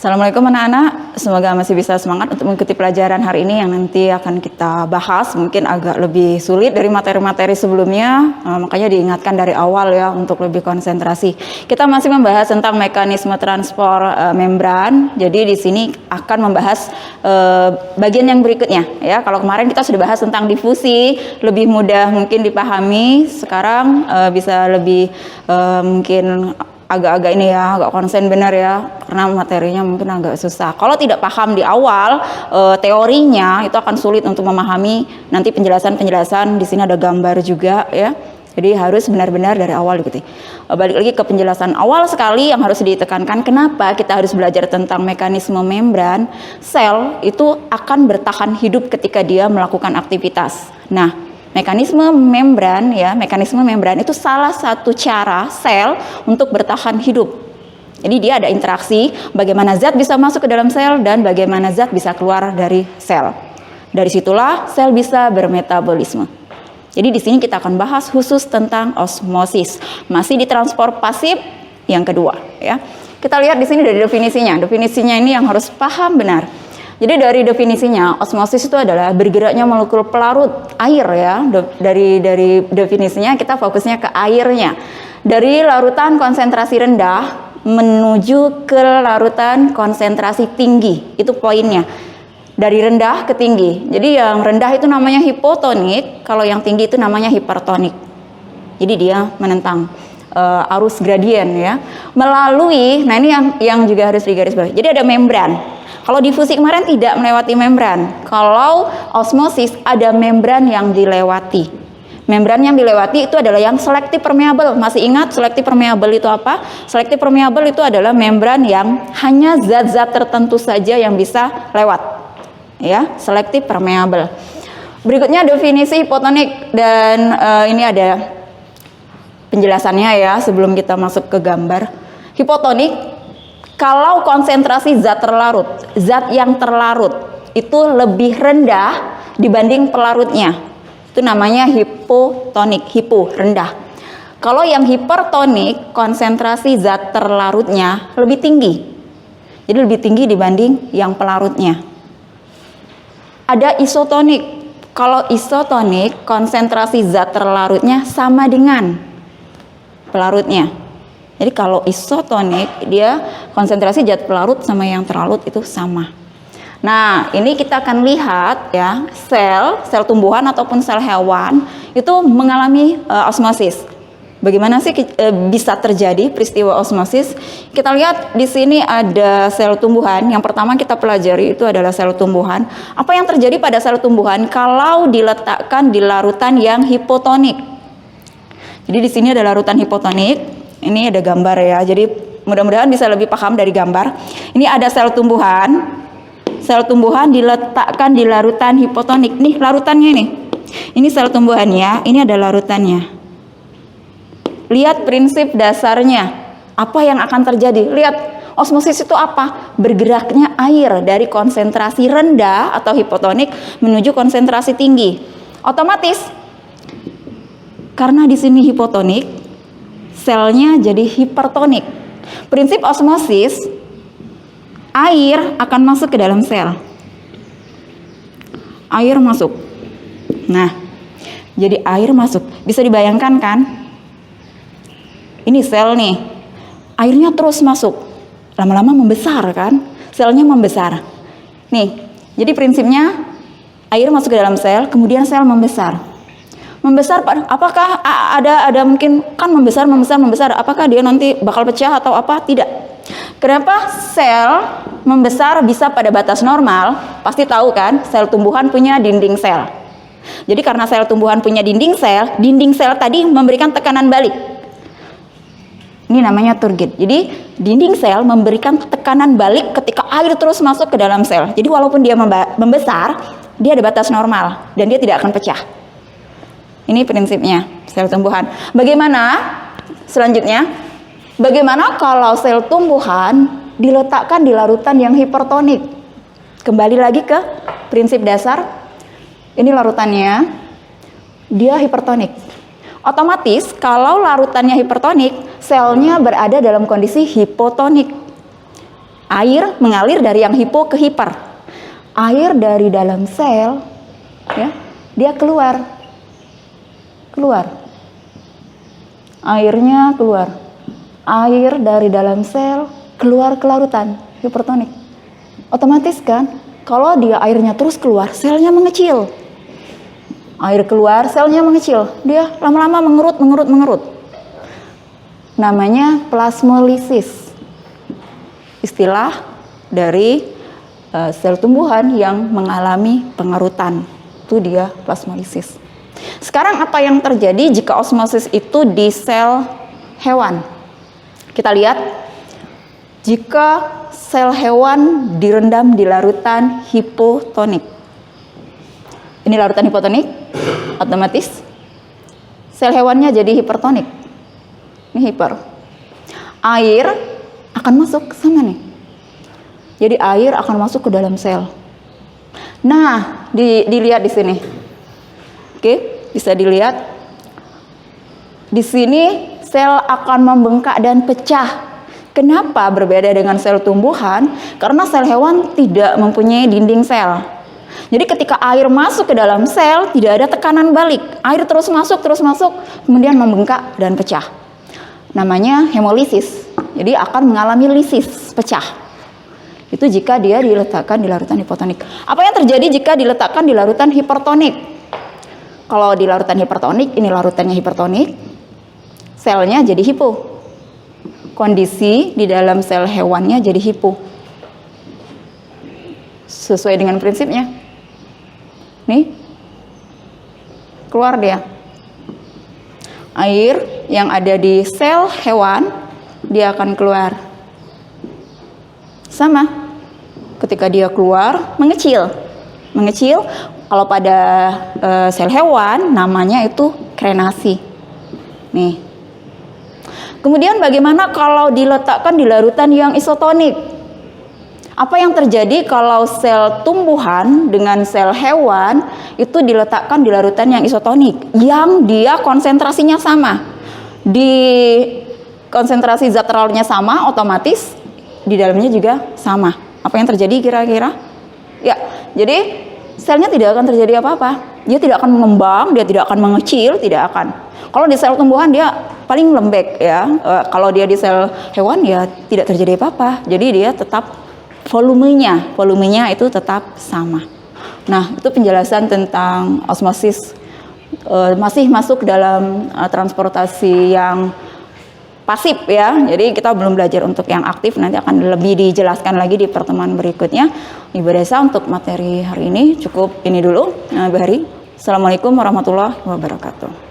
Assalamualaikum anak-anak, semoga masih bisa semangat untuk mengikuti pelajaran hari ini yang nanti akan kita bahas. Mungkin agak lebih sulit dari materi-materi sebelumnya, makanya diingatkan dari awal ya untuk lebih konsentrasi. Kita masih membahas tentang mekanisme transport membran. Jadi di sini akan membahas bagian yang berikutnya ya. Kalau kemarin kita sudah bahas tentang difusi, lebih mudah mungkin dipahami. Sekarang bisa lebih mungkin agak-agak ini ya, agak konsen benar ya, karena materinya mungkin agak susah. Kalau tidak paham di awal teorinya, itu akan sulit untuk memahami nanti penjelasan-penjelasan. Di sini ada gambar juga ya. Jadi harus benar-benar dari awal gitu. Balik lagi ke penjelasan awal sekali yang harus ditekankan, kenapa kita harus belajar tentang mekanisme membran. Sel itu akan bertahan hidup ketika dia melakukan aktivitas. Nah, mekanisme membran itu salah satu cara sel untuk bertahan hidup. Jadi dia ada interaksi bagaimana zat bisa masuk ke dalam sel dan bagaimana zat bisa keluar dari sel. Dari situlah sel bisa bermetabolisme. Jadi di sini kita akan bahas khusus tentang osmosis. Masih di transport pasif yang kedua ya. Kita lihat di sini dari definisinya. Definisinya ini yang harus paham benar. Jadi dari definisinya, osmosis itu adalah bergeraknya molekul pelarut air ya. Dari definisinya kita fokusnya ke airnya. Dari larutan konsentrasi rendah menuju ke larutan konsentrasi tinggi. Itu poinnya. Dari rendah ke tinggi. Jadi yang rendah itu namanya hipotonik, kalau yang tinggi itu namanya hipertonik. Jadi dia menentang arus gradien ya. Melalui, nah ini yang juga harus digarisbawahi. Jadi ada membran. Kalau difusi kemarin tidak melewati membran. Kalau osmosis ada membran yang dilewati. Membran yang dilewati itu adalah yang selektif permeabel. Masih ingat selektif permeabel itu apa? Selektif permeabel itu adalah membran yang hanya zat-zat tertentu saja yang bisa lewat. Ya, selektif permeabel. Berikutnya definisi hipotonik, dan ini ada penjelasannya ya sebelum kita masuk ke gambar. Hipotonik kalau konsentrasi zat terlarut, zat yang terlarut itu lebih rendah dibanding pelarutnya, itu namanya hipotonik, hipo, rendah. Kalau yang hipertonik, konsentrasi zat terlarutnya lebih tinggi, jadi lebih tinggi dibanding yang pelarutnya. Ada isotonik, kalau isotonik, konsentrasi zat terlarutnya sama dengan pelarutnya. Jadi kalau isotonik dia konsentrasi zat pelarut sama yang terlarut itu sama. Nah, ini kita akan lihat ya, sel tumbuhan ataupun sel hewan itu mengalami osmosis. Bagaimana sih bisa terjadi peristiwa osmosis? Kita lihat di sini ada sel tumbuhan. Yang pertama kita pelajari itu adalah sel tumbuhan. Apa yang terjadi pada sel tumbuhan kalau diletakkan di larutan yang hipotonik? Jadi di sini ada larutan hipotonik. Ini ada gambar ya, jadi mudah-mudahan bisa lebih paham dari gambar. Ini ada sel tumbuhan. Sel tumbuhan diletakkan di larutan hipotonik. Nih larutannya nih. Ini sel tumbuhannya, ini ada larutannya. Lihat prinsip dasarnya. Apa yang akan terjadi? Lihat, osmosis itu apa? Bergeraknya air dari konsentrasi rendah atau hipotonik menuju konsentrasi tinggi. Otomatis karena di sini hipotonik, selnya jadi hipertonik. Prinsip osmosis, air akan masuk ke dalam sel. Air masuk. Nah, jadi air masuk. Bisa dibayangkan kan? Ini sel nih. Airnya terus masuk. Lama-lama membesar kan? Selnya membesar. Nih, jadi prinsipnya air masuk ke dalam sel, kemudian sel membesar. Membesar, apakah ada mungkin kan membesar, apakah dia nanti bakal pecah atau apa? Tidak. Kenapa sel membesar bisa pada batas normal? Pasti tahu kan, sel tumbuhan punya dinding sel. Jadi karena sel tumbuhan punya dinding sel tadi memberikan tekanan balik. Ini namanya turgid. Jadi dinding sel memberikan tekanan balik ketika air terus masuk ke dalam sel. Jadi walaupun dia membesar, dia ada batas normal dan dia tidak akan pecah. Ini prinsipnya sel tumbuhan. Bagaimana selanjutnya? Bagaimana kalau sel tumbuhan diletakkan di larutan yang hipertonik? Kembali lagi ke prinsip dasar. Ini larutannya, dia hipertonik. Otomatis kalau larutannya hipertonik, selnya berada dalam kondisi hipotonik. Air mengalir dari yang hipo ke hiper. Air dari dalam sel, ya, dia keluar. Airnya keluar. Air dari dalam sel keluar ke larutan hipertonik. Otomatis kan, kalau dia airnya terus keluar, selnya mengecil. Air keluar, selnya mengecil. Dia lama-lama mengerut. Namanya plasmolisis. Istilah dari sel tumbuhan yang mengalami pengerutan. Itu dia plasmolisis. Sekarang apa yang terjadi jika osmosis itu di sel hewan? Kita lihat, jika sel hewan direndam di larutan hipotonik. Ini larutan hipotonik, otomatis sel hewannya jadi hipertonik. Ini hiper. Air akan masuk ke sana nih. Jadi air akan masuk ke dalam sel. Nah, dilihat di sini. Oke, bisa dilihat. Di sini sel akan membengkak dan pecah. Kenapa berbeda dengan sel tumbuhan? Karena sel hewan tidak mempunyai dinding sel. Jadi ketika air masuk ke dalam sel, tidak ada tekanan balik. Air terus masuk, kemudian membengkak dan pecah. Namanya hemolisis. Jadi akan mengalami lisis, pecah. Itu jika dia diletakkan di larutan hipotonik. Apa yang terjadi jika diletakkan di larutan hipertonik? Kalau di larutan hipertonik, ini larutannya hipertonik, selnya jadi hipo. Kondisi di dalam sel hewannya jadi hipo. Sesuai dengan prinsipnya. Nih, keluar dia. Air yang ada di sel hewan, dia akan keluar. Sama. Ketika dia keluar, mengecil. Kalau pada sel hewan, namanya itu krenasi. Nih. Kemudian bagaimana kalau diletakkan di larutan yang isotonik? Apa yang terjadi kalau sel tumbuhan dengan sel hewan itu diletakkan di larutan yang isotonik, yang dia konsentrasinya sama? Di konsentrasi zat teralnya sama, otomatis di dalamnya juga sama. Apa yang terjadi kira-kira? Ya, jadi selnya tidak akan terjadi apa-apa. Dia tidak akan mengembang, dia tidak akan mengecil, tidak akan. Kalau di sel tumbuhan dia paling lembek ya. Kalau dia di sel hewan ya tidak terjadi apa-apa. Jadi dia tetap volumenya itu tetap sama. Nah, itu penjelasan tentang osmosis. Masih masuk dalam transportasi yang pasif ya. Jadi kita belum belajar untuk yang aktif, nanti akan lebih dijelaskan lagi di pertemuan berikutnya. Ibu Desa, untuk materi hari ini cukup ini dulu. Ibu Hari. Assalamualaikum warahmatullahi wabarakatuh.